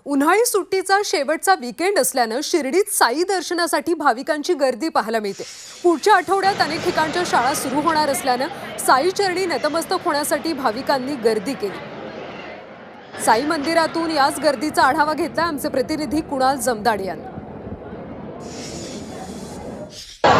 उन्हाळी सुट्टीचा शेवटचा वीकेंड असल्यानं शिर्डीत साई दर्शनासाठी भाविकांची गर्दी पाहायला मिळते। पुढच्या आठवड्यात अनेक ठिकाणच्या शाळा सुरू होणार असल्यानं साई चरणी नतमस्तक होण्यासाठी भाविकांनी गर्दी केली। साई मंदिरातून याच गर्दीचा आढावा घेतला आमचे प्रतिनिधी कुणाल जमदाड यांनी।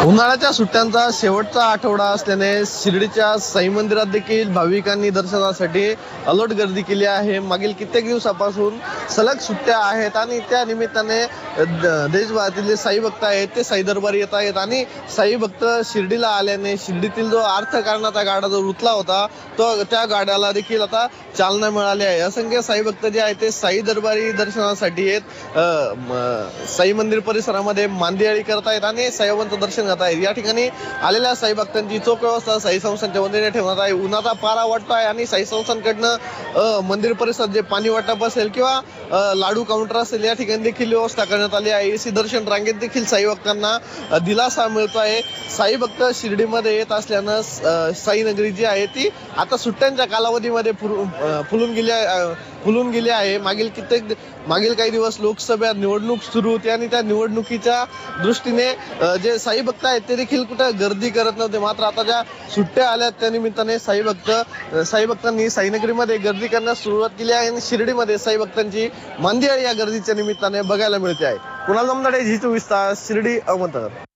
उन्हाळ्याच्या सुट्ट्यांचा शेवटचा आठवडा असल्याने शिर्डीच्या साई मंदिरात देखील भाविकांनी दर्शनासाठी अलोट गर्दी केली आहे। मागील कित्येक दिवसापासून सलग सुट्ट्या आहेत आणि त्या निमित्ताने देशभरातील साई भक्त आहेत ते साई दरबारी येत आहेत आणि साई भक्त शिर्डीला आल्याने शिर्डीतील जो अर्थकारणाचा गाडा जो रुतला होता तो त्या गाड्याला देखील आता चालना मिळाली आहे। असंख्य साई भक्त जे आहेत ते साई दरबारी दर्शनासाठी आहेत साई मंदिर परिसरामध्ये मांदियाळी करत आहेत आणि साईबाबांचं दर्शन घेत आहेत। या ठिकाणी आलेल्या साई भक्तांची चोख व्यवस्था साई संस्थानच्या वतीने ठेवण्यात आहे। उन्हाचा पारा वाटतो आहे आणि साई संस्थानकडनं मंदिर परिसरात जे पाणी वाटप असेल किंवा लाडू काउंटर असेल या ठिकाणी देखील व्यवस्था करण्यात आली आहे। एसी दर्शन रांगेत देखील साई भक्तांना दिलासा मिळतो आहे। साई भक्त शिर्डीमध्ये येत असल्यानं साई नगरी जी आहे ती आता सुट्ट्यांच्या कालावधीमध्ये फुलून गेली आहे। मागील काही दिवस लोकसभा निवडणूक सुरू होती आणि त्या निवडणुकीच्या दृष्टीने जे साई भक्त आहेत ते देखील कुठं गर्दी करत नव्हते। मात्र आता ज्या सुट्ट्या आल्या त्या निमित्ताने साई भक्तांनी साईनगरीमध्ये गर्दी करण्यास सुरुवात केली आहे आणि शिर्डीमध्ये साई भक्तांची मांदियाळी या गर्दीच्या निमित्ताने बघायला मिळते आहे। कुणाल जमदाडे, झी 24 तास, शिर्डी, अहमदनगर।